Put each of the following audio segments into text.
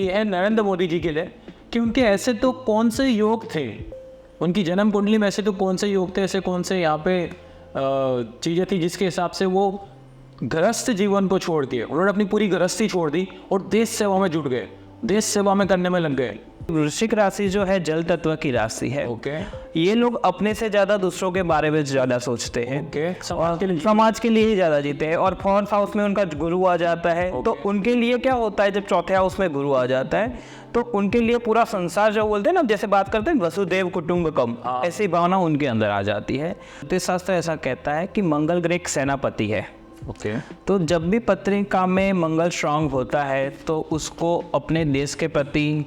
ये है नरेंद्र मोदी जी के लिए कि उनके ऐसे तो कौन से योग थे, उनकी जन्म कुंडली में ऐसे तो कौन से योग थे, ऐसे कौन से यहाँ पे चीज़ें थी जिसके हिसाब से वो गृहस्थ जीवन को छोड़ दिए, उन्होंने अपनी पूरी गृहस्थी छोड़ दी और देश सेवा में जुट गए, देश सेवा में करने में लग गए। वृश्चिक राशि जो है जल तत्व की राशि है। ओके। ये लोग अपने से ज्यादा दूसरों के बारे में ज्यादा सोचते हैं। ओके। समाज के लिए ही ज्यादा जीते हैं। और फोर्थ हाउस में उनका गुरु आ जाता है। तो उनके लिए क्या होता है, जब चौथे हाउस में गुरु आ जाता है तो उनके लिए पूरा संसार जो बोलते हैं ना, जैसे बात करते हैं वसुदेव कुटुंबकम, ऐसी भावना उनके अंदर आ जाती है। ज्योतिष शास्त्र ऐसा कहता है कि मंगल ग्रह एक सेनापति है। ओके। तो जब भी पत्रिका में मंगल स्ट्रांग होता है तो उसको अपने देश के प्रति,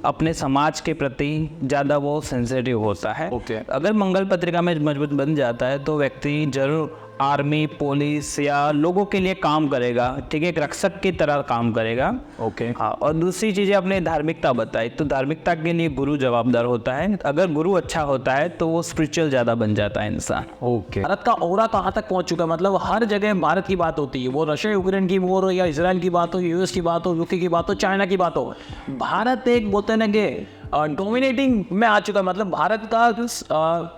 अपने समाज के प्रति ज़्यादा वो सेंसिटिव होता है। ओके। अगर मंगल पत्रिका में मजबूत बन जाता है तो व्यक्ति जरूर आर्मी, पुलिस या लोगों के लिए काम करेगा, ठीक है, एक रक्षक की तरह काम करेगा। ओके। हाँ, और दूसरी चीज़ें अपने धार्मिकता बताई, तो धार्मिकता के लिए गुरु जवाबदार होता है। अगर गुरु अच्छा होता है तो वो स्पिरिचुअल ज़्यादा बन जाता है इंसान। ओके। भारत का ऑरा कहाँ तक पहुँच चुका है, मतलब हर जगह भारत की बात होती है, वो रशिया यूक्रेन की वॉर हो या इसराइल की बात हो, यूएस की बात हो, यूके की बात हो, चाइना की बात हो, भारत एक बोलते हैं ना कि डोमिनेटिंग में आ चुका है, मतलब भारत का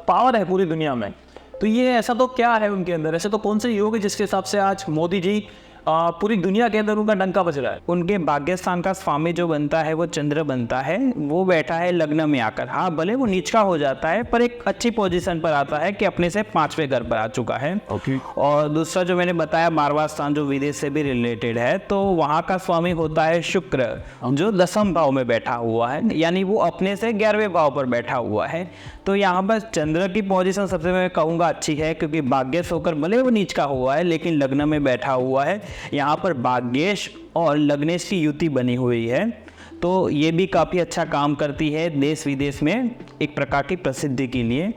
पावर है पूरी दुनिया में। तो ये ऐसा तो क्या है उनके अंदर, ऐसे तो कौन से योग है जिसके हिसाब से आज मोदी जी पूरी दुनिया के अंदर उनका डंका बज रहा है। उनके भाग्य स्थान का स्वामी जो बनता है वो चंद्र बनता है, वो बैठा है लग्न में आकर। हाँ, भले वो नीचका हो जाता है पर एक अच्छी पोजीशन पर आता है कि अपने से 5वें घर पर आ चुका है। ओके। और दूसरा जो मैंने बताया 12वां स्थान जो विदेश से भी रिलेटेड है, तो वहाँ का स्वामी होता है शुक्र, जो 10वें भाव में बैठा हुआ है, यानी वो अपने से 11वें भाव पर बैठा हुआ है। तो यहाँ पर चंद्र की पोजीशन सबसे मैं कहूँगा अच्छी है, क्योंकि भाग्येश होकर भले वो नीचका हुआ है लेकिन लग्न में बैठा हुआ है। यहाँ पर भाग्येश और लग्नेश की युति बनी हुई है, तो ये भी काफ़ी अच्छा काम करती है देश विदेश में एक प्रकार की प्रसिद्धि के लिए।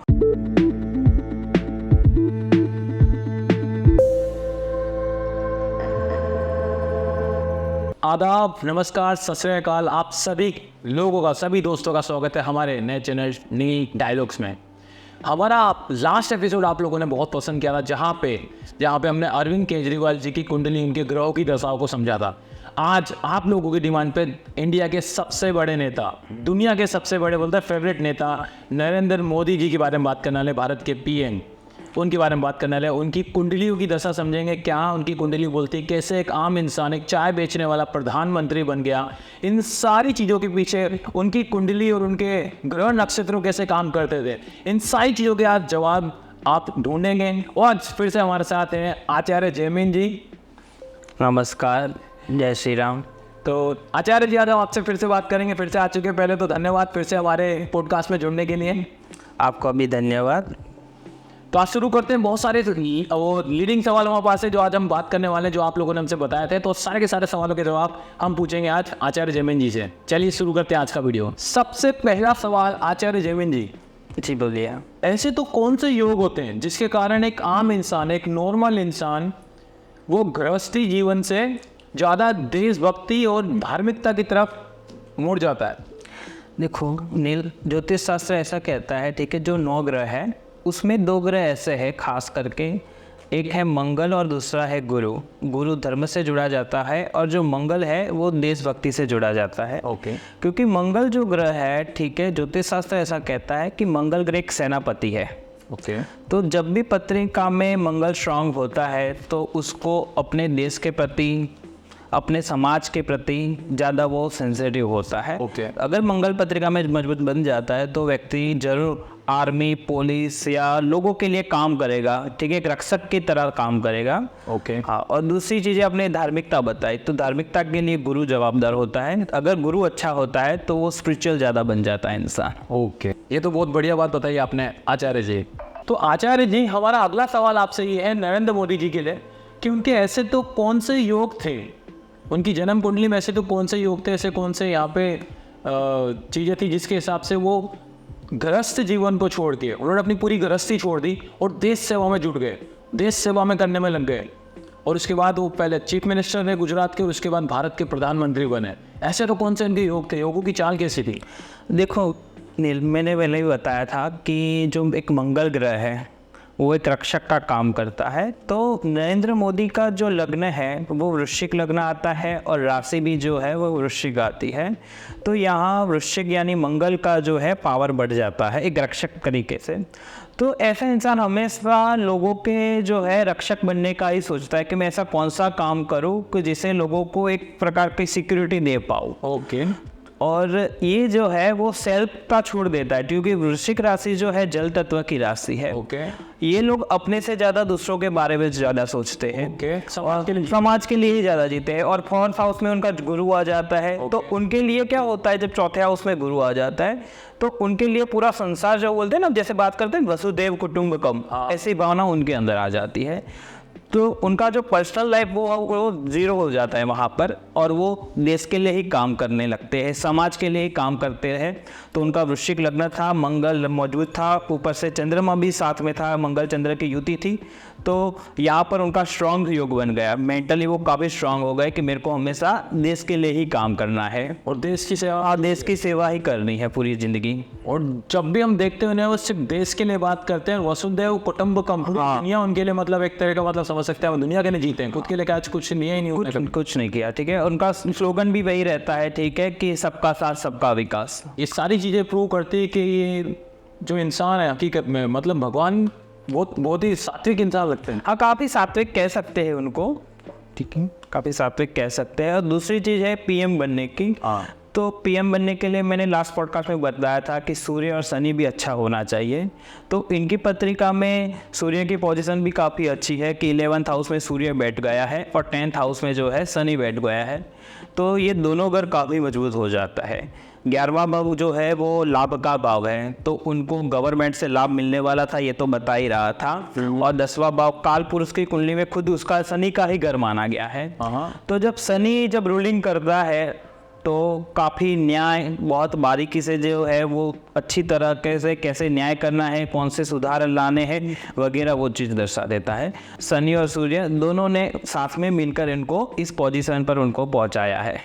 आदाब, नमस्कार, सत श्री अकाल, आप सभी लोगों का, सभी दोस्तों का स्वागत है हमारे नए चैनल नी डायलॉग्स में। हमारा लास्ट एपिसोड आप लोगों ने बहुत पसंद किया था, जहाँ पे हमने अरविंद केजरीवाल जी की कुंडली, उनके ग्रहों की दशाओं को समझा था। आज आप लोगों की डिमांड पे इंडिया के सबसे बड़े नेता, दुनिया के सबसे बड़े बोलते हैं फेवरेट नेता नरेंद्र मोदी जी के बारे में बात करने वाले, भारत के पीएम, उनके बारे में बात करने वाले। उनकी कुंडलियों की दशा समझेंगे, क्या उनकी कुंडली बोलती है, कैसे एक आम इंसान, एक चाय बेचने वाला प्रधानमंत्री बन गया। इन सारी चीज़ों के पीछे उनकी कुंडली और उनके ग्रह नक्षत्रों कैसे काम करते थे, इन सारी चीज़ों के आज जवाब आप ढूंढेंगे। और आज फिर से हमारे साथ हैं आचार्य जयमीन जी। नमस्कार, जय श्री राम। तो आचार्य जी, आज हम आपसे फिर से बात करेंगे, फिर से आ चुके। पहले तो धन्यवाद फिर से हमारे पॉडकास्ट में जुड़ने के लिए। आपको भी धन्यवाद। तो आज शुरू करते हैं। बहुत सारे वो लीडिंग सवाल हमारे पास है जो आज हम बात करने वाले हैं, जो आप लोगों ने हमसे बताए थे। तो सारे के सारे सवालों के जवाब हम पूछेंगे आज आचार्य जयमीन जी से। चलिए शुरू करते हैं आज का वीडियो। सबसे पहला सवाल आचार्य जयमीन जी, बोलिए। ऐसे तो कौन से योग होते हैं जिसके कारण एक आम इंसान, एक नॉर्मल इंसान, वो गृहस्थी जीवन से ज़्यादा देशभक्ति और धार्मिकता की तरफ मुड़ जाता है? देखो नील, ज्योतिष शास्त्र ऐसा कहता है, ठीक है, जो 9 ग्रह है उसमें 2 ग्रह ऐसे हैं खास करके, एक है मंगल और दूसरा है गुरु। गुरु धर्म से जुड़ा जाता है और जो मंगल है वो देशभक्ति से जुड़ा जाता है। ओके। क्योंकि मंगल जो ग्रह है, ठीक है, ज्योतिष शास्त्र ऐसा कहता है कि मंगल ग्रह एक सेनापति है। ओके। तो जब भी पत्रिका में मंगल स्ट्रांग होता है तो उसको अपने देश के प्रति, अपने समाज के प्रति ज़्यादा वो सेंसिटिव होता है। ओके। अगर मंगल पत्रिका में मजबूत बन जाता है तो व्यक्ति जरूर आर्मी, पुलिस या लोगों के लिए काम करेगा, ठीक है, एक रक्षक की तरह काम करेगा। ओके। हाँ, और दूसरी चीज़ें अपने धार्मिकता बताई, तो धार्मिकता के लिए गुरु जवाबदार होता है। अगर गुरु अच्छा होता है तो वो स्पिरिचुअल ज़्यादा बन जाता है इंसान। ओके, ये तो बहुत बढ़िया बात बताई आपने आचार्य जी। तो आचार्य जी, हमारा अगला सवाल आपसे ये है नरेंद्र मोदी जी के लिए कि उनके ऐसे तो कौन से योग थे, उनकी जन्म कुंडली में ऐसे तो कौन से योग थे, ऐसे कौन से यहाँ पे चीज़ें थी जिसके हिसाब से वो गृहस्थ जीवन को छोड़ दिए, उन्होंने अपनी पूरी गृहस्थी छोड़ दी और देश सेवा में जुट गए, देश सेवा में करने में लग गए। और उसके बाद वो पहले चीफ मिनिस्टर रहे गुजरात के और उसके बाद भारत के प्रधानमंत्री बने। ऐसे तो कौन से इनके योग थे, योगों की चाल कैसी थी? देखो नील, मैंने पहले ही बताया था कि जो एक मंगल ग्रह है वो एक रक्षक का काम करता है। तो नरेंद्र मोदी का जो लग्न है वो वृश्चिक लग्न आता है और राशि भी जो है वो वृश्चिक आती है। तो यहाँ वृश्चिक यानी मंगल का जो है पावर बढ़ जाता है एक रक्षक तरीके से। तो ऐसा इंसान हमेशा लोगों के जो है रक्षक बनने का ही सोचता है कि मैं ऐसा कौन सा काम करूं कि जिससे लोगों को एक प्रकार की सिक्योरिटी दे पाऊँ। ओके। और ये जो है वो सेल्फ का छोड़ देता है, क्योंकि वृश्चिक राशि जो है जल तत्व की राशि है। ओके। ये लोग अपने से ज़्यादा दूसरों के बारे में ज़्यादा सोचते हैं। ओके। समाज के लिए ही ज़्यादा जीते हैं। और फोर्थ हाउस में उनका गुरु आ जाता है। तो उनके लिए क्या होता है, जब चौथे हाउस में गुरु आ जाता है तो उनके लिए पूरा संसार जो बोलते हैं ना, जैसे बात करते हैं वसुदेव कुटुंबकम, ऐसी भावना उनके अंदर आ जाती है। तो उनका जो पर्सनल लाइफ वो जीरो हो जाता है वहाँ पर, और वो देश के लिए ही काम करने लगते हैं, समाज के लिए ही काम करते रहे। तो उनका वृश्चिक लग्न था, मंगल मौजूद था, ऊपर से चंद्रमा भी साथ में था, मंगल चंद्र की युति थी। तो यहाँ पर उनका स्ट्रांग योग बन गया, मेंटली वो काफ़ी स्ट्रांग हो गए कि मेरे को हमेशा देश के लिए ही काम करना है और देश की सेवा। हाँ, देश की सेवा ही करनी है पूरी जिंदगी। और जब भी हम देखते हैं वो सिर्फ देश के लिए बात करते हैं, वसुदेव कुटुंबकम, दुनिया उनके लिए मतलब एक तरह का मतलब समझ सकते हैं, वो दुनिया के लिए जीते हैं, खुद के लिए क्या कुछ नहीं है, नहीं कुछ नहीं किया। ठीक है, उनका स्लोगन भी वही रहता है, ठीक है, कि सबका साथ सबका विकास। ये सारी चीज़ें प्रूव करती है कि ये जो इंसान है हकीकत में मतलब भगवान बहुत ही सात्विक इंसान लगते हैं। हाँ, काफ़ी सात्विक कह सकते हैं उनको, ठीक है, काफ़ी सात्विक कह सकते हैं। और दूसरी चीज़ है पीएम बनने की। तो पीएम बनने के लिए मैंने लास्ट पॉडकास्ट में बताया था कि सूर्य और शनि भी अच्छा होना चाहिए। तो इनकी पत्रिका में सूर्य की पोजीशन भी काफ़ी अच्छी है कि 11th हाउस में सूर्य बैठ गया है और 10th हाउस में जो है शनि बैठ गया है। तो ये दोनों घर काफ़ी मजबूत हो जाता है। 11वां भाव जो है वो लाभ का भाव है, तो उनको गवर्नमेंट से लाभ मिलने वाला था, ये तो बता ही रहा था। और 10वां भाव काल पुरुष की कुंडली में खुद उसका शनि का ही घर माना गया है। तो जब शनि जब रूलिंग करता है तो काफ़ी न्याय बहुत बारीकी से जो है वो अच्छी तरह कैसे न्याय करना है, कौन से सुधार लाने हैं वगैरह वो चीज़ दर्शा देता है। शनि और सूर्य दोनों ने साथ में मिलकर इनको इस पोजीशन पर उनको पहुंचाया है।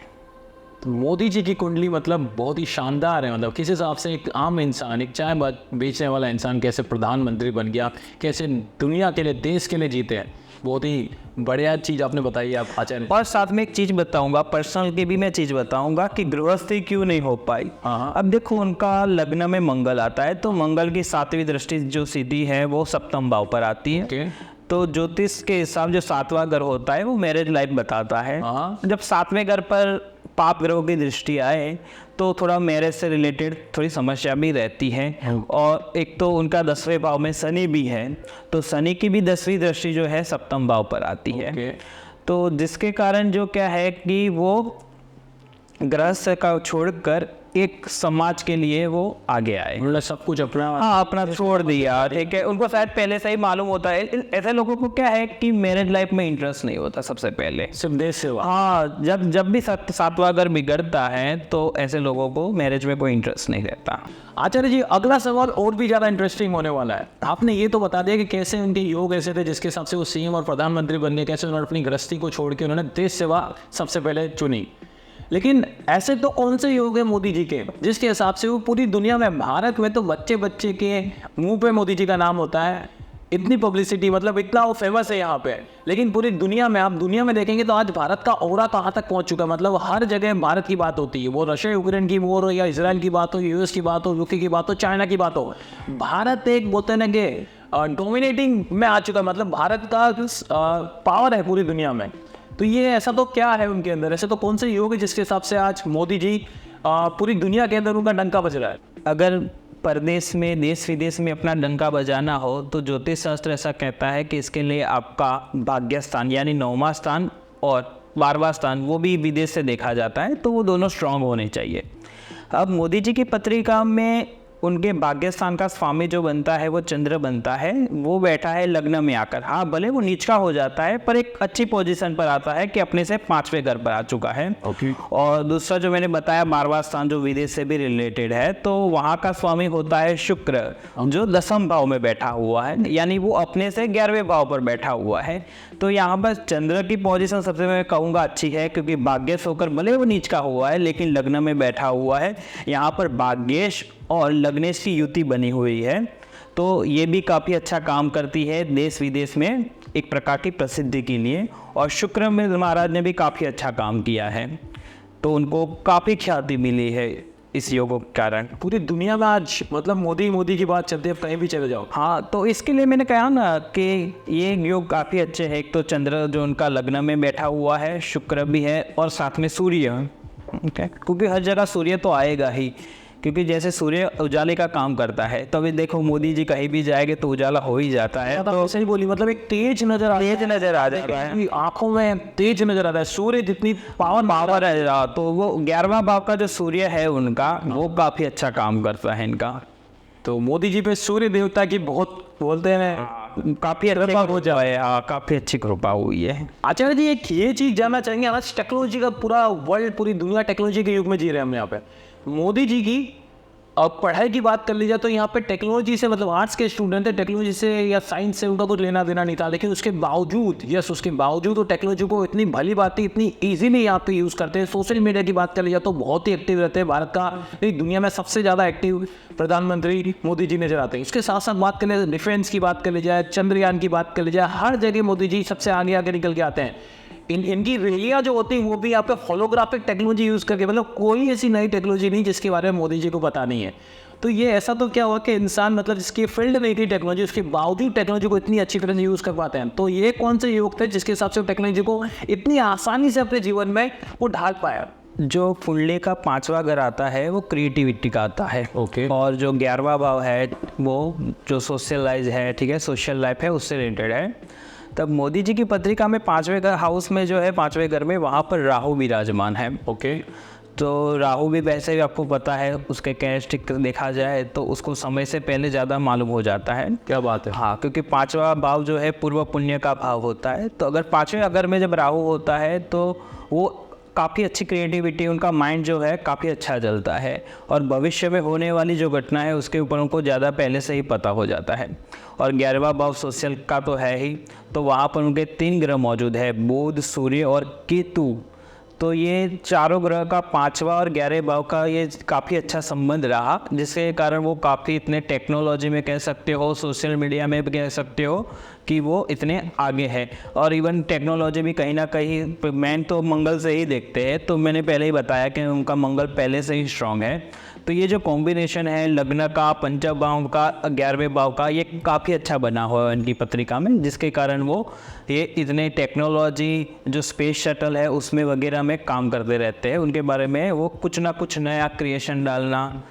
तो मोदी जी की कुंडली मतलब बहुत ही शानदार है। मतलब किस हिसाब से एक आम इंसान, एक चाय बेचने वाला इंसान कैसे प्रधानमंत्री बन गया, कैसे दुनिया के लिए देश के लिए जीते हैं, बहुत ही बढ़िया चीज़ आपने बताई आप आचार्य। और साथ में एक चीज़ बताऊंगा, पर्सनल की भी मैं चीज़ बताऊंगा कि गृहस्थी क्यों नहीं हो पाई। अब देखो उनका लग्न में मंगल आता है, तो मंगल की 7वीं दृष्टि जो सीधी है वो सप्तम भाव पर आती है। तो ज्योतिष के हिसाब जो 7वां घर होता है वो मैरिज लाइफ बताता है। जब 7वें घर पर पाप ग्रहों की दृष्टि आए तो थोड़ा मैरिज से रिलेटेड थोड़ी समस्या भी रहती है। और एक तो उनका 10वें भाव में शनि भी है, तो शनि की भी 10वीं दृष्टि जो है सप्तम भाव पर आती है। तो जिसके कारण जो क्या है कि वो गृहस्थ का छोड़कर एक समाज के लिए वो आगे आए, मतलब सब कुछ अपना अपना छोड़ दिया। ठीक है, उनको शायद पहले से ही मालूम होता है। ऐसे लोगों को क्या है कि मैरिज लाइफ में इंटरेस्ट नहीं होता सबसे पहले, सिर्फ देश सेवा। हाँ, जब भी 7वां घर बिगड़ता है तो ऐसे लोगों को मैरिज में कोई इंटरेस्ट नहीं रहता। आचार्य जी, अगला सवाल और भी ज़्यादा इंटरेस्टिंग होने वाला है। आपने ये तो बता दिया कि कैसे उनके योग ऐसे थे जिसके हिसाब से वो सीएम और प्रधानमंत्री बन गए, कैसे उन्होंने अपनी गृहस्थी को छोड़ के उन्होंने देश सेवा सबसे पहले चुनी। लेकिन ऐसे तो कौन से योग है मोदी जी के जिसके हिसाब से वो पूरी दुनिया में, भारत में तो बच्चे बच्चे के मुंह पे मोदी जी का नाम होता है, इतनी पब्लिसिटी, मतलब इतना वो फेमस है यहाँ पे। लेकिन पूरी दुनिया में, आप दुनिया में देखेंगे तो आज भारत का ऑरा कहाँ तक पहुँच चुका है। मतलब हर जगह भारत की बात होती है, वो रशिया यूक्रेन की वॉर हो या इसराइल की बात हो, यूएस की बात हो, यूके की बात हो, चाइना की बात हो, भारत एक बोलते हैं ना कि डोमिनेटिंग में आ चुका है। मतलब भारत का पावर है पूरी दुनिया में। तो ये ऐसा तो क्या है उनके अंदर, ऐसे तो कौन से योग है जिसके हिसाब से आज मोदी जी पूरी दुनिया के अंदर उनका डंका बज रहा है। अगर परदेश में, देश विदेश में अपना डंका बजाना हो तो ज्योतिष शास्त्र ऐसा कहता है कि इसके लिए आपका भाग्य स्थान यानी 9वां स्थान और 12वां स्थान वो भी विदेश से देखा जाता है, तो वो दोनों स्ट्रांग होने चाहिए। अब मोदी जी की पत्रिका में उनके भाग्य स्थान का स्वामी जो बनता है वो चंद्र बनता है, वो बैठा है लग्न में आकर। हाँ, भले वो नीच का हो जाता है पर एक अच्छी पोजीशन पर आता है कि अपने से 5वें घर पर आ चुका है। और दूसरा जो मैंने बताया 12वां स्थान जो विदेश से भी रिलेटेड है, तो वहाँ का स्वामी होता है शुक्र जो 10th भाव में बैठा हुआ है, यानी वो अपने से 11वें भाव पर बैठा हुआ है। तो यहाँ पर चंद्र की पोजीशन सबसे मैं कहूँगा अच्छी है, क्योंकि भाग्येश होकर भले वो नीच का हुआ है लेकिन लग्न में बैठा हुआ है। यहाँ पर भाग्येश और लग्नेश की युति बनी हुई है। तो ये भी काफ़ी अच्छा काम करती है देश विदेश में एक प्रकार की प्रसिद्धि के लिए। और शुक्र महाराज ने भी काफ़ी अच्छा काम किया है, तो उनको काफ़ी ख्याति मिली है इस योग के कारण। पूरी दुनिया में आज मतलब मोदी की बात चलती है, कहीं भी चले जाओ। हाँ, तो इसके लिए मैंने कहा ना कि ये योग काफ़ी अच्छे है। एक तो चंद्र जो उनका लग्न में बैठा हुआ है, शुक्र भी है और साथ में सूर्य, क्योंकि हर जगह सूर्य तो आएगा ही, क्योंकि जैसे सूर्य उजाले का काम करता है, तो अभी देखो मोदी जी कहीं भी जाएंगे तो उजाला हो ही जाता है। तो सही बोली, मतलब एक तेज नजर आ जाता है, आंखों में तेज नजर आता है। सूर्य जितनी पावर है, तो वो 11वां भाव का जो सूर्य है उनका, वो काफ़ी अच्छा काम करता है इनका। तो मोदी जी पे सूर्य देवता की बहुत बोलते हैं काफ़ी कृपा हो जाए। हाँ, काफ़ी अच्छी कृपा हुई है। आचार्य जी एक ये चीज़ जानना चाहेंगे, आज टेक्नोलॉजी का पूरा वर्ल्ड, पूरी दुनिया टेक्नोलॉजी के युग में जी रहे हैं हम यहाँ पे। मोदी जी की अब पढ़ाई की बात कर ली जाए तो यहाँ पे टेक्नोलॉजी से, मतलब आर्ट्स के स्टूडेंट है, टेक्नोलॉजी से या साइंस से उनका कुछ लेना देना नहीं था, लेकिन उसके बावजूद वो टेक्नोलॉजी को इतनी भली बात इतनी ईजिली यहाँ पे यूज़ करते हैं। सोशल मीडिया की बात कर ली जाए तो बहुत ही एक्टिव रहते हैं। भारत का नहीं, दुनिया में सबसे ज़्यादा एक्टिव प्रधानमंत्री मोदी जी नजर आते हैं। इसके साथ साथ बात कर ले डिफेंस की बात कर ली जाए, चंद्रयान की बात कर ली जाए, हर जगह मोदी जी सबसे आगे निकल के आते हैं। इनकी रैलियाँ जो होती हैं वो भी यहाँ पे होलोग्राफिक टेक्नोलॉजी यूज़ करके, मतलब कोई ऐसी नई टेक्नोलॉजी नहीं जिसके बारे में मोदी जी को पता नहीं है। तो ये ऐसा तो क्या हुआ कि इंसान, मतलब जिसकी फील्ड नहीं थी टेक्नोलॉजी, उसके बावजूद टेक्नोलॉजी को इतनी अच्छी तरह से यूज़ कर पाते हैं। तो ये कौन से योग थे जिसके हिसाब से टेक्नोलॉजी को इतनी आसानी से अपने जीवन में वो ढाल पाया? जो कुंडली का 5वां घर आता है वो क्रिएटिविटी का आता है। ओके। और जो 11वां भाव है वो जो सोशलाइज है, ठीक है, सोशल लाइफ है, उससे रिलेटेड है। तब मोदी जी की पत्रिका में 5वें घर हाउस में जो है, 5वें घर में, वहाँ पर राहु विराजमान है। ओके। तो राहु भी वैसे भी आपको पता है, उसके कैरेक्टरिस्टिक देखा जाए तो उसको समय से पहले ज़्यादा मालूम हो जाता है। क्या बात है। हाँ, क्योंकि 5वां भाव जो है पूर्व पुण्य का भाव होता है। तो अगर 5वें अगर में जब राहु होता है तो वो काफ़ी अच्छी क्रिएटिविटी, उनका माइंड जो है काफ़ी अच्छा चलता है, और भविष्य में होने वाली जो घटना है उसके ऊपर उनको ज़्यादा पहले से ही पता हो जाता है। और 11वां भाव सोशल का तो है ही, तो वहाँ पर उनके 3 ग्रह मौजूद है, बुध, सूर्य और केतु। तो ये चारों ग्रह का 5वां और 11वें भाव का ये काफ़ी अच्छा संबंध रहा, जिसके कारण वो काफ़ी इतने टेक्नोलॉजी में कह सकते हो, सोशल मीडिया में भी कह सकते हो कि वो इतने आगे है। और इवन टेक्नोलॉजी भी कहीं ना कहीं मैन तो मंगल से ही देखते हैं, तो मैंने पहले ही बताया कि उनका मंगल पहले से ही स्ट्रांग है। तो ये जो कॉम्बिनेशन है लग्न का, पंचम भाव का, 11वें भाव का, ये काफ़ी अच्छा बना हुआ है इनकी पत्रिका में, जिसके कारण वो ये इतने टेक्नोलॉजी जो स्पेस शटल है उसमें वगैरह में काम करते रहते हैं। उनके बारे में वो कुछ ना कुछ नया क्रिएशन डालना,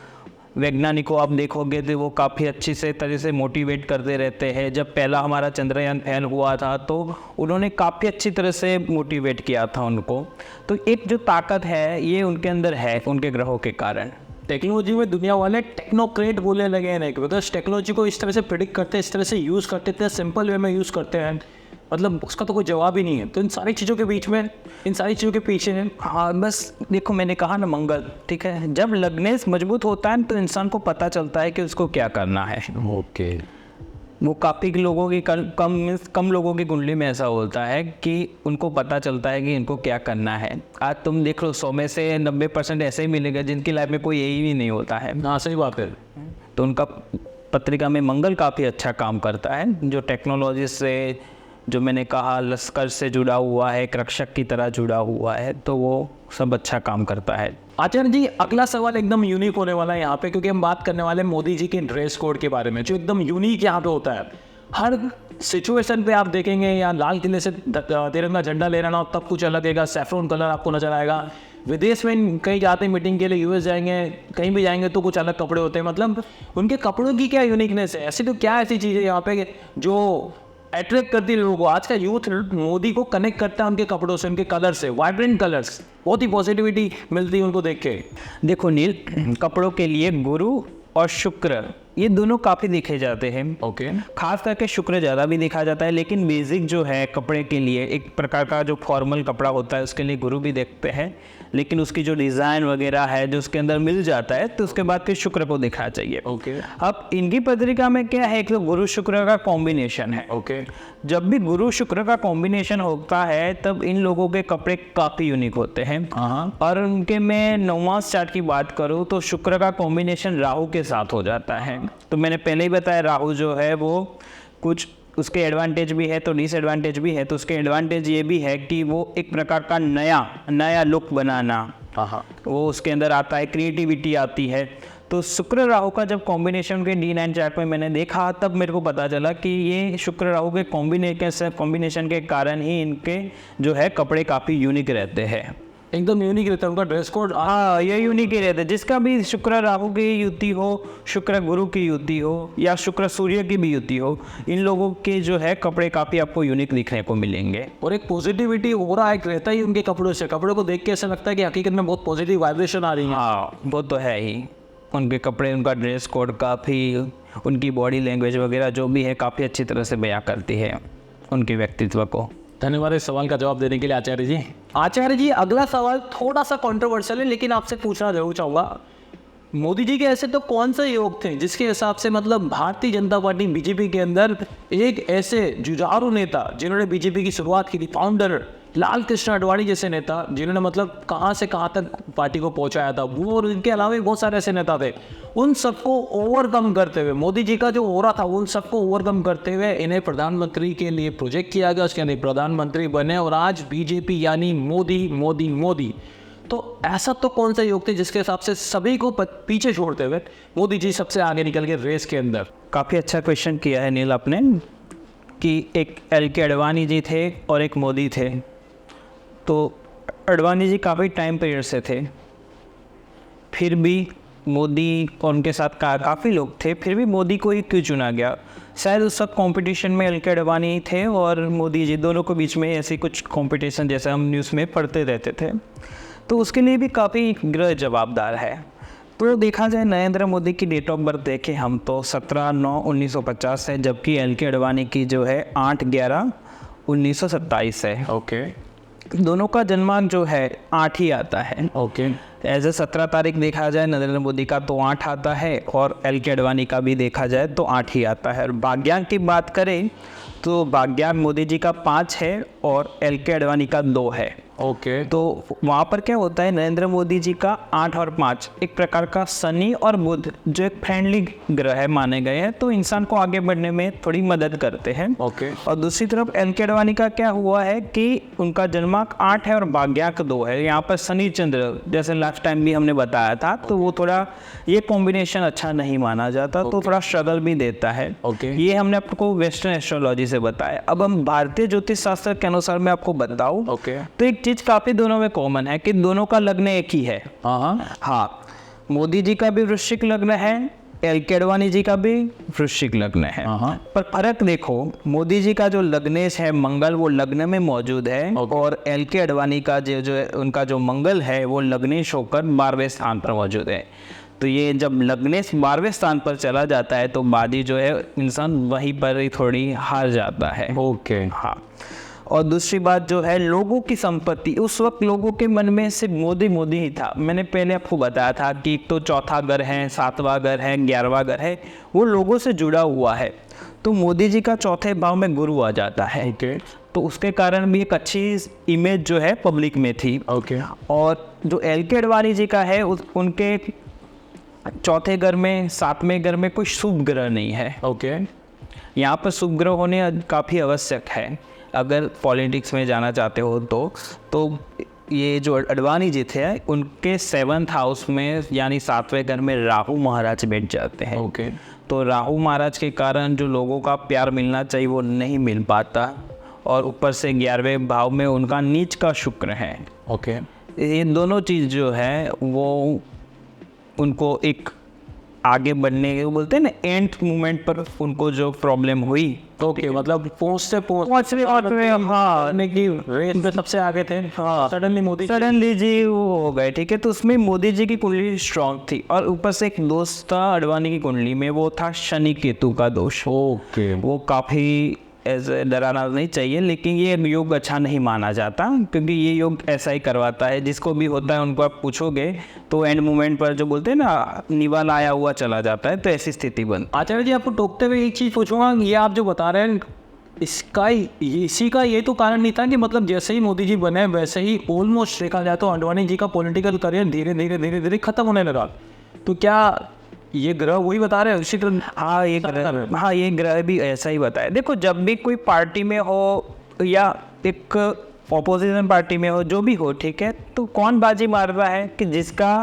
वैज्ञानिकों आप देखोगे तो वो काफ़ी अच्छी से तरह से मोटिवेट करते रहते हैं। जब पहला हमारा चंद्रयान फैल हुआ था तो उन्होंने काफ़ी अच्छी तरह से मोटिवेट किया था उनको। तो एक जो ताकत है ये उनके अंदर है, उनके ग्रहों के कारण। टेक्नोलॉजी में दुनिया वाले टेक्नोक्रेट बोलने लगे हैं, नहीं, बिकॉज टेक्नोलॉजी को इस तरह से प्रिडिक्ट करते हैं, इस तरह से यूज़ करते हैं, इतने सिंपल वे में यूज़ करते हैं, मतलब उसका तो कोई जवाब ही नहीं है। तो इन सारी चीज़ों के बीच में, इन सारी चीज़ों के पीछे है, हाँ, बस देखो मैंने कहा ना मंगल, ठीक है, जब लग्नेश मजबूत होता है तो इंसान को पता चलता है कि उसको क्या करना है। ओके। वो काफ़ी लोगों की कम लोगों की कुंडली में ऐसा होता है कि उनको पता चलता है कि इनको क्या करना है। आज तुम देख लो 100 में से 90% ऐसे ही मिलेगा जिनकी लाइफ में कोई यही भी नहीं होता है। हाँ, सही बात है। तो उनका पत्रिका में मंगल काफ़ी अच्छा काम करता है, जो टेक्नोलॉजी से, जो मैंने कहा लश्कर से जुड़ा हुआ है, एक रक्षक की तरह जुड़ा हुआ है, तो वो सब अच्छा काम करता है। आचार्य जी, अगला सवाल एकदम यूनिक होने वाला है यहाँ पे, क्योंकि हम बात करने वाले हैं मोदी जी के ड्रेस कोड के बारे में, जो एकदम यूनिक यहाँ पे होता है। हर सिचुएशन पे आप देखेंगे, या लाल किले से तिरंगा झंडा ले रहा हो तब कुछ अलग लगेगा, सैफरन कलर आपको नजर आएगा। विदेश में कहीं जाते हैं मीटिंग के लिए, यूएस जाएंगे, कहीं भी जाएंगे तो कुछ अलग कपड़े होते हैं। मतलब उनके कपड़ों की क्या यूनिकनेस है? ऐसी तो क्या ऐसी चीज़ है यहाँ पे जो अट्रैक्ट करती है लोगों को? आज का यूथ मोदी को कनेक्ट करता है उनके कपड़ों से, उनके कलर से, वाइब्रेंट कलर्स, बहुत ही पॉजिटिविटी मिलती है उनको देख के। देखो नील, कपड़ों के लिए गुरु और शुक्र ये दोनों काफ़ी देखे जाते हैं। ओके। खास करके शुक्र ज़्यादा भी देखा जाता है, लेकिन बेसिक जो है कपड़े के लिए, एक प्रकार का जो फॉर्मल कपड़ा होता है उसके लिए गुरु भी देखते हैं, लेकिन उसकी जो डिज़ाइन वगैरह है जो उसके अंदर मिल जाता है, तो उसके बाद फिर शुक्र को देखना चाहिए। ओके अब इनकी पत्रिका में क्या है, एक तो गुरु शुक्र का कॉम्बिनेशन है। ओके जब भी गुरु शुक्र का कॉम्बिनेशन होता है तब इन लोगों के कपड़े काफ़ी यूनिक होते हैं। हाँ और उनके मैं नौवांश चार्ट की बात करूँ तो शुक्र का कॉम्बिनेशन राहु के साथ हो जाता है। तो मैंने पहले ही बताया राहु जो है वो कुछ उसके एडवांटेज भी है तो डिसएडवांटेज भी है। तो उसके एडवांटेज ये भी है कि वो एक प्रकार का नया लुक बनाना, हाँ वो उसके अंदर आता है, क्रिएटिविटी आती है। तो शुक्र राहु का जब कॉम्बिनेशन के D9 चार्ट में मैंने देखा तब मेरे को पता चला कि ये शुक्र राहु के कॉम्बिनेशन के कारण ही इनके जो है कपड़े काफ़ी यूनिक रहते हैं, एकदम यूनिक रहता है उनका ड्रेस कोड। हाँ ये यूनिक ही रहते हैं। जिसका भी शुक्र राहु की युति हो, शुक्र गुरु की युति हो या शुक्र सूर्य की भी युति हो, इन लोगों के जो है कपड़े काफ़ी आपको यूनिक दिखने को मिलेंगे। और एक पॉजिटिविटी हो रहा है रहता ही उनके कपड़ों से, कपड़ों को देख के ऐसा लगता है कि हकीकत में बहुत पॉजिटिव वाइब्रेशन आ रही है। हाँ वो तो है ही, उनके कपड़े, उनका ड्रेस कोड काफ़ी, उनकी बॉडी लैंग्वेज वगैरह जो भी है काफ़ी अच्छी तरह से बयां करती है उनके व्यक्तित्व को। धन्यवाद इस सवाल का जवाब देने के लिए आचार्य जी। आचार्य जी अगला सवाल थोड़ा सा कंट्रोवर्शियल है लेकिन आपसे पूछना जरूर चाहूँगा, मोदी जी के ऐसे तो कौन से योग थे जिसके हिसाब से मतलब भारतीय जनता पार्टी बीजेपी के अंदर एक ऐसे जुझारू नेता जिन्होंने बीजेपी की शुरुआत की थी, फाउंडर लाल कृष्ण आडवाणी जैसे नेता जिन्होंने मतलब कहाँ से कहाँ तक पार्टी को पहुँचाया था, वो और इनके अलावा भी बहुत सारे ऐसे नेता थे, उन सबको ओवरकम करते हुए मोदी जी का जो हो रहा था उन सबको ओवरकम करते हुए इन्हें प्रधानमंत्री के लिए प्रोजेक्ट किया गया, उसके अंदर प्रधानमंत्री बने और आज बीजेपी यानी मोदी मोदी मोदी। तो ऐसा तो कौन सा योग थे जिसके हिसाब से सभी को पीछे छोड़ते हुए मोदी जी सबसे आगे निकल गए रेस के अंदर? काफ़ी अच्छा क्वेश्चन किया है नील आपने कि एक LK आडवाणी जी थे और एक मोदी थे। तो आडवाणी जी काफ़ी टाइम पीरियड से थे, फिर भी मोदी और उनके साथ काफ़ी लोग थे, फिर भी मोदी को ही क्यों चुना गया? शायद उस वक्त कंपटीशन में LK आडवाणी थे और मोदी जी, दोनों के बीच में ऐसी कुछ कंपटीशन जैसे हम न्यूज़ में पढ़ते रहते थे। तो उसके लिए भी काफ़ी ग्रह जवाबदार है। तो देखा जाए नरेंद्र मोदी की डेट ऑफ बर्थ देखें हम तो 17/9/1950 है, जबकि LK आडवाणी की जो है 8/11/1927 है। ओके दोनों का जन्मांक जो है 8 ही आता है। ओके एज ए 17 तारीख देखा जाए नरेंद्र मोदी का तो 8 आता है और LK आडवाणी का भी देखा जाए तो 8 ही आता है। और भाग्यांक की बात करें तो भाग्यांक मोदी जी का 5 है और LK आडवाणी का 2 है। ओके तो वहाँ पर क्या होता है, नरेंद्र मोदी जी का 8 और 5 एक प्रकार का शनि और बुध जो एक फ्रेंडली ग्रह है माने गए हैं, तो इंसान को आगे बढ़ने में थोड़ी मदद करते हैं। ओके और दूसरी तरफ LK आडवाणी का क्या हुआ है कि उनका जन्मांक 8 है और भाग्यांक 2 है। यहाँ पर शनि चंद्र जैसे लास्ट टाइम भी हमने बताया था, तो वो थोड़ा ये कॉम्बिनेशन अच्छा नहीं माना जाता, तो थोड़ा स्ट्रगल भी देता है। ओके ये हमने आपको वेस्टर्न एस्ट्रोलॉजी से बताया। अब हम भारतीय ज्योतिष शास्त्र के अनुसार मैं आपको बताऊँ ओके तो एक चीज काफी दोनों में कॉमन है कि दोनों का लग्न एक ही है। हाँ, मोदी जी का भी वृश्चिक लग्न है, LK आडवाणी जी का भी वृश्चिक लग्न है। पर फर्क देखो, मोदी जी का जो लग्नेश है मंगल वो लग्न में मौजूद है और LK आडवाणी का जो उनका जो मंगल है वो लग्नेश होकर 12वें स्थान पर मौजूद है। तो ये जब लग्नेश 12वें स्थान पर चला जाता है तो बादी जो है इंसान वहीं पर ही थोड़ी हार जाता है। ओके हाँ, और दूसरी बात जो है लोगों की संपत्ति, उस वक्त लोगों के मन में सिर्फ मोदी मोदी ही था। मैंने पहले आपको बताया था कि एक तो चौथा घर है, 7वां घर है, 11वां घर है, वो लोगों से जुड़ा हुआ है। तो मोदी जी का चौथे भाव में गुरु आ जाता है। ओके तो उसके कारण भी एक अच्छी इमेज जो है पब्लिक में थी। ओके और जो LK आडवाणी जी का है उनके चौथे घर में 7वें घर में कोई शुभ ग्रह नहीं है। ओके यहाँ पर शुभ ग्रह होने काफ़ी आवश्यक है अगर पॉलिटिक्स में जाना चाहते हो तो ये जो आडवाणी जी थे उनके 7th हाउस में यानी 7वें घर में राहु महाराज बैठ जाते हैं। ओके तो राहु महाराज के कारण जो लोगों का प्यार मिलना चाहिए वो नहीं मिल पाता, और ऊपर से 11वें भाव में उनका नीच का शुक्र है। ओके ये दोनों चीज़ जो है वो उनको एक आगे बढ़ने के बोलते हैं ना एंड मोमेंट पर उनको जो प्रॉब्लम हुई। ओके मतलब पहुंचने हाँ की रेस में सबसे आगे थे। हाँ सडनली जी वो हो गए। ठीक है, तो उसमें मोदी जी की कुंडली स्ट्रांग थी और ऊपर से एक दोष था आडवाणी की कुंडली में, वो था शनि केतु का दोष। ओके वो काफ़ी ऐसे डराना नहीं चाहिए, लेकिन ये योग अच्छा नहीं माना जाता, क्योंकि ये योग ऐसा ही करवाता है। जिसको भी होता है उनको आप पूछोगे तो एंड मोमेंट पर जो बोलते हैं ना, निवाल आया हुआ चला जाता है, तो ऐसी स्थिति बनती। आचार्य जी, आपको टोकते हुए एक चीज़ पूछूंगा, ये आप जो बता रहे हैं इसी का ये तो कारण नहीं था कि मतलब जैसे ही मोदी जी बने वैसे ही ऑलमोस्ट देखा जाए तो आडवाणी जी का पॉलिटिकल करियर धीरे धीरे खत्म होने लगा। तो क्या ये ग्रह वही बता रहे हैं उसी तरह? हाँ, ये ग्रह भी ऐसा ही बताया। देखो, जब भी कोई पार्टी में हो या एक ऑपोजिशन पार्टी में हो, जो भी हो, ठीक है, तो कौन बाजी मार रहा है कि जिसका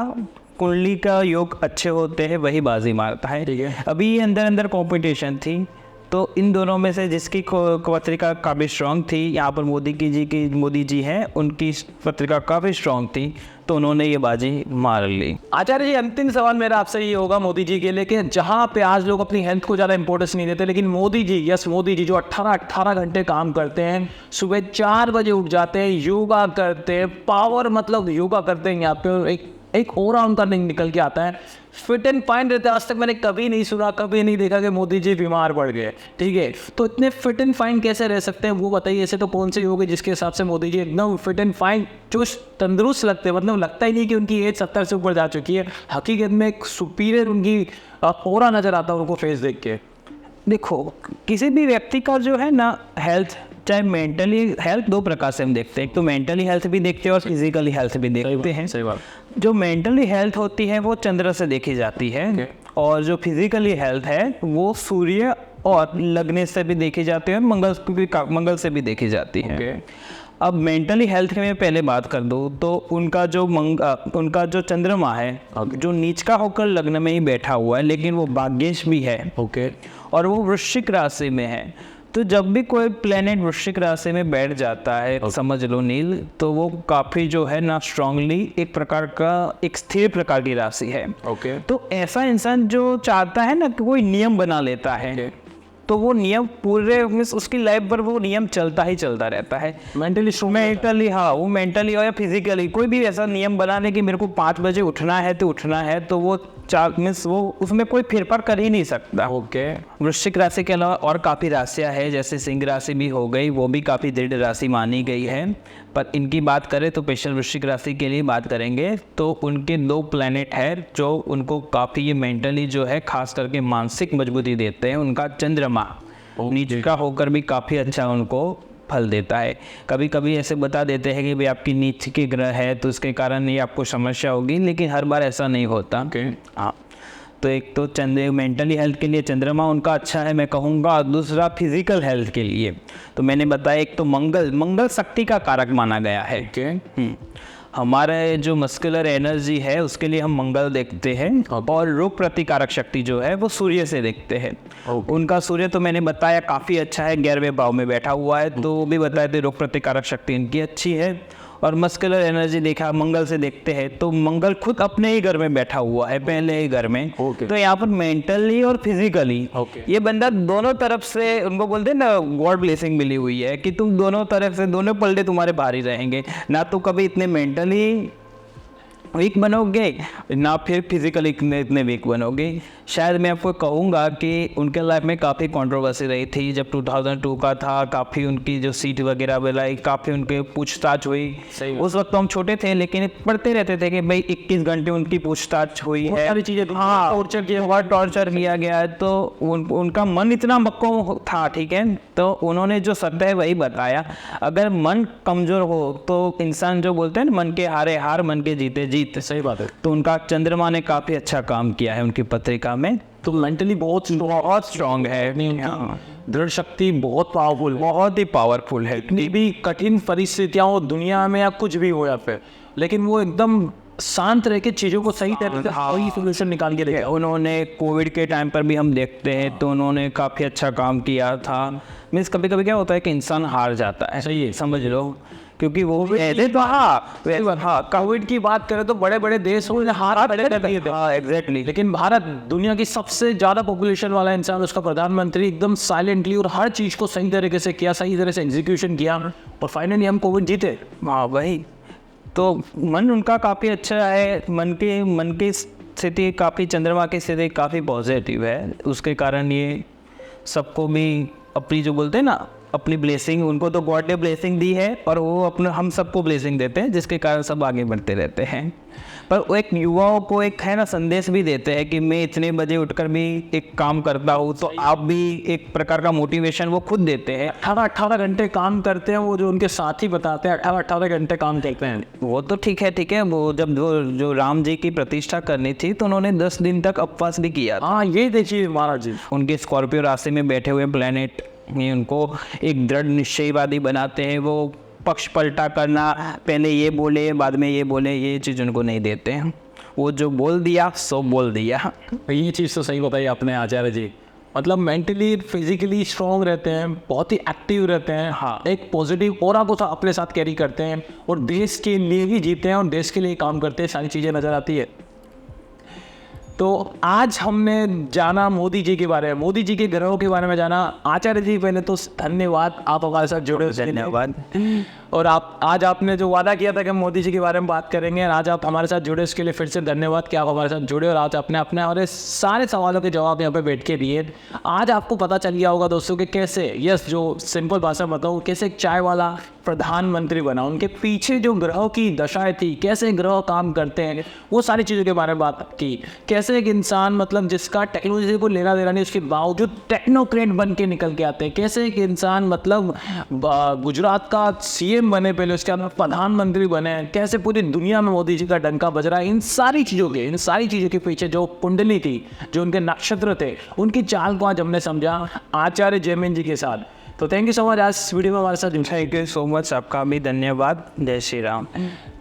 कुंडली का योग अच्छे होते हैं वही बाजी मारता है। ठीक है। अभी अंदर कंपटीशन थी, तो इन दोनों में से जिसकी पत्रिका काफ़ी स्ट्रांग थी, यहाँ पर मोदी जी हैं, उनकी पत्रिका काफ़ी स्ट्रांग थी, तो उन्होंने ये बाजी मार ली। आचार्य जी, अंतिम सवाल मेरा आपसे ये होगा मोदी जी के लिए कि जहाँ पे आज लोग अपनी हेल्थ को ज़्यादा इंपॉर्टेंस नहीं देते, लेकिन मोदी जी जो 18 घंटे काम करते हैं, सुबह 4 बजे उठ जाते हैं, योगा करते हैं, पावर मतलब योगा करते हैं, यहाँ पे एक ऑरा उनका निकल के आता है, फिट एंड फाइन रहते हैं। आज तक मैंने कभी नहीं सुना, कभी नहीं देखा कि मोदी जी बीमार पड़ गए। ठीक है, तो इतने फिट एंड फाइन कैसे रह सकते हैं वो बताइए। ऐसे तो कौन से योग है जिसके हिसाब से मोदी जी एकदम फिट एंड फाइन चुस्त तंदुरुस्त लगते हैं, मतलब लगता ही नहीं कि उनकी एज 70 से ऊपर जा चुकी है। हकीकत में एक सुपीरियर उनकी ऑरा नज़र आता है उनको फेस देख के। देखो, किसी भी व्यक्ति का जो है ना हेल्थ, चाहे मेंटली हेल्थ, दो प्रकार से हम देखते हैं। एक तो मेंटली हेल्थ भी देखते हैं और फिजिकली हेल्थ भी देखते हैं। सही बात। जो मेंटली हेल्थ होती है वो चंद्र से देखी जाती है, और जो फिजिकली हेल्थ है वो सूर्य और लगने से भी देखी जाती है, मंगल से भी देखी जाती है। अब मेंटली हेल्थ में पहले बात कर दूँ तो उनका जो चंद्रमा है, जो नीच का होकर लग्न में ही बैठा हुआ है, लेकिन वो भाग्येश भी है। और वो वृश्चिक राशि में है। तो जब भी कोई प्लेनेट वृश्चिक राशि में बैठ जाता है, समझ लो नील, तो वो काफ़ी जो है ना स्ट्रांगली एक स्थिर प्रकार की राशि है। तो ऐसा इंसान जो चाहता है ना कि कोई नियम बना लेता है, तो वो नियम पूरे उसकी लाइफ पर वो नियम चलता ही चलता रहता है। मेंटली हाँ, वो मेंटली और या फिजिकली कोई भी ऐसा नियम बना ले कि मेरे को 5 बजे उठना है तो उठना है, तो वो वो उसमें कोई फेरफार कर ही नहीं सकता। वृश्चिक राशि के अलावा और काफ़ी राशियाँ है, जैसे सिंह राशि भी हो गई, वो भी काफ़ी दृढ़ राशि मानी गई है। पर इनकी बात करें तो स्पेशल वृश्चिक राशि के लिए बात करेंगे तो उनके 2 प्लैनेट है जो उनको काफ़ी ये मेंटली जो है खास करके मानसिक मजबूती देते हैं। उनका चंद्रमा नीच का होकर भी काफ़ी अच्छा उनको फल देता है। कभी कभी ऐसे बता देते हैं कि भाई आपकी नीच की ग्रह है तो उसके कारण ये आपको समस्या होगी, लेकिन हर बार ऐसा नहीं होता। हाँ, तो एक तो मेंटली हेल्थ के लिए चंद्रमा उनका अच्छा है मैं कहूँगा। दूसरा फिजिकल हेल्थ के लिए तो मैंने बताया, एक तो मंगल शक्ति का कारक माना गया है। हमारे जो मस्कुलर एनर्जी है उसके लिए हम मंगल देखते हैं, और रोग प्रतिकारक शक्ति जो है वो सूर्य से देखते हैं। उनका सूर्य तो मैंने बताया काफ़ी अच्छा है, 11वें भाव में बैठा हुआ है, तो वो भी बताए थे रोग प्रतिकारक शक्ति इनकी अच्छी है। और मस्कुलर एनर्जी देखा मंगल से देखते हैं तो मंगल खुद अपने ही घर में बैठा हुआ है, पहले ही घर में। तो यहाँ पर मेंटली और फिजिकली ये बंदा दोनों तरफ से, उनको बोलते हैं ना गॉड ब्लेसिंग मिली हुई है कि तुम दोनों तरफ से, दोनों पलड़े तुम्हारे भारी रहेंगे, ना तो कभी इतने मेंटली वीक बनोगे ना फिर फिजिकली इतने वीक बनोगे। शायद मैं आपको कहूँगा कि उनके लाइफ में काफ़ी कंट्रोवर्सी रही थी जब 2002 का था, काफ़ी उनकी जो सीट वगैरह मिलाई, काफ़ी उनके पूछताछ हुई। उस वक्त तो हम छोटे थे लेकिन पढ़ते रहते थे कि भाई 21 घंटे उनकी पूछताछ हुई है, सारी चीज़ें। हाँ, टॉर्चर किया गया है। तो उनका मन इतना मक्कम था, ठीक है, तो उन्होंने जो सत्य है वही बताया। अगर मन कमज़ोर हो तो इंसान जो बोलते हैं ना, मन के हारे हार मन के जीते जीत। सही बात है। तो उनका चंद्रमा ने काफ़ी अच्छा काम किया है उनकी पत्रिका में। तो मेंटली बहुत स्ट्रांग है, दृढ़ शक्ति बहुत पावरफुल, बहुत ही पावरफुल है। इतनी भी कठिन परिस्थितियां हो दुनिया में या कुछ भी हो या फिर, लेकिन वो एकदम शांत रह के चीज़ों को सही तरीके से वही सोल्यूशन निकाल के लेके। उन्होंने कोविड के टाइम पर भी हम देखते हैं तो उन्होंने काफ़ी अच्छा काम किया था। मीन्स कभी कभी क्या होता है कि इंसान हार जाता है, सही है, समझ लो, क्योंकि वो कोविड की बात करें तो बड़े बड़े देश हो एग्जैक्टली, लेकिन भारत दुनिया की सबसे ज़्यादा पॉपुलेशन वाला इंसान, उसका प्रधानमंत्री एकदम साइलेंटली और हर चीज़ को सही तरीके से किया, सही तरह से एग्जीक्यूशन किया और फाइनली हम कोविड जीते। हाँ वही, तो मन उनका काफ़ी अच्छा है, मन की स्थिति काफ़ी, चंद्रमा की स्थिति काफ़ी पॉजिटिव है, उसके कारण ये सबको भी अपनी जो बोलते हैं ना अपनी ब्लेसिंग, उनको तो गॉड ने ब्लेसिंग दी है और वो अपने हम सबको ब्लेसिंग देते हैं, जिसके कारण सब आगे बढ़ते रहते हैं। पर वो एक युवाओं को एक है ना संदेश भी देते हैं कि मैं इतने बजे उठकर भी एक काम करता हूँ, तो आप भी एक प्रकार का मोटिवेशन वो खुद देते हैं। 18 घंटे काम करते हैं वो, जो उनके साथी बताते हैं 18 घंटे काम करते हैं। वो तो ठीक है। वो जब जो राम जी की प्रतिष्ठा करनी थी तो उन्होंने 10 दिन तक उपवास भी किया था। हाँ, ये देखिए महाराज जी, उनके स्कॉर्पियो राशि में बैठे हुए प्लेनेट ये उनको एक दृढ़ निश्चयवादी बनाते हैं। वो पक्ष पलटा करना, पहले ये बोले बाद में ये बोले, ये चीज़ उनको नहीं देते हैं। वो जो बोल दिया सो बोल दिया। ये चीज़ तो सही बताई आपने आचार्य जी। मतलब मेंटली फिजिकली स्ट्रॉन्ग रहते हैं, बहुत ही एक्टिव रहते हैं। हाँ। एक पॉजिटिव ऑरा को अपने साथ कैरी करते हैं और देश के लिए ही जीते हैं और देश के लिए काम करते हैं, सारी चीज़ें नज़र आती है। तो आज हमने जाना मोदी जी के बारे में, मोदी जी के ग्रहों के बारे में जाना। आचार्य जी पहले तो धन्यवाद, आप हमारे साथ जुड़े उसके लिए। धन्यवाद। और आप आज आपने जो वादा किया था कि हम मोदी जी के बारे में बात करेंगे, और आज आप हमारे साथ जुड़े, इसके लिए फिर से धन्यवाद कि आप हमारे साथ जुड़े और आज अपने अपने हमारे सारे सवालों के जवाब यहाँ पे बैठ के दिए। आज आपको पता चल गया होगा दोस्तों कि कैसे, यस जो सिंपल भाषा में बताऊँ, कैसे एक चाय वाला प्रधानमंत्री बना, उनके पीछे जो ग्रहों की दशाएं थी, कैसे ग्रह काम करते हैं, वो सारी चीज़ों के बारे में बात की। कैसे एक इंसान मतलब जिसका टेक्नोलॉजी को लेना देना नहीं, उसके बावजूद टेक्नोक्रेट बन के निकल के आते हैं। कैसे एक इंसान मतलब गुजरात का सीएम बने, पहले उसके बाद प्रधानमंत्री बने। कैसे पूरी दुनिया में मोदी जी का डंका बज रहा है। इन सारी चीज़ों के पीछे जो कुंडली थी, जो उनके नक्षत्र थे, उनकी चाल को आज हमने समझा आचार्य जयमिन जी के साथ। तो थैंक यू सो मच आज इस वीडियो में हमारे साथ। थैंक यू सो मच, आपका भी धन्यवाद। जय श्री राम।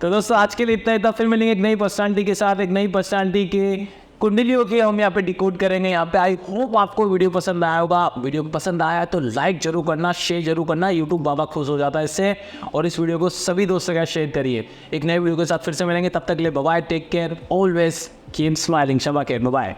तो दोस्तों आज के लिए इतना ही था, फिर मिलेंगे एक नई पर्सनालिटी के साथ, एक नई पर्सनालिटी के कुंडलियों की हम यहाँ पे डिकोड करेंगे यहाँ पे। आई होप आपको वीडियो पसंद आया होगा। वीडियो पसंद आया तो लाइक जरूर करना, शेयर जरूर करना, यूट्यूब बाबा खुश हो जाता है इससे। और इस वीडियो को सभी दोस्तों के साथ शेयर करिए। एक नए वीडियो के साथ फिर से मिलेंगे, तब तक के लिए bye bye, take care, always keep smiling, शबा केयर, बाय।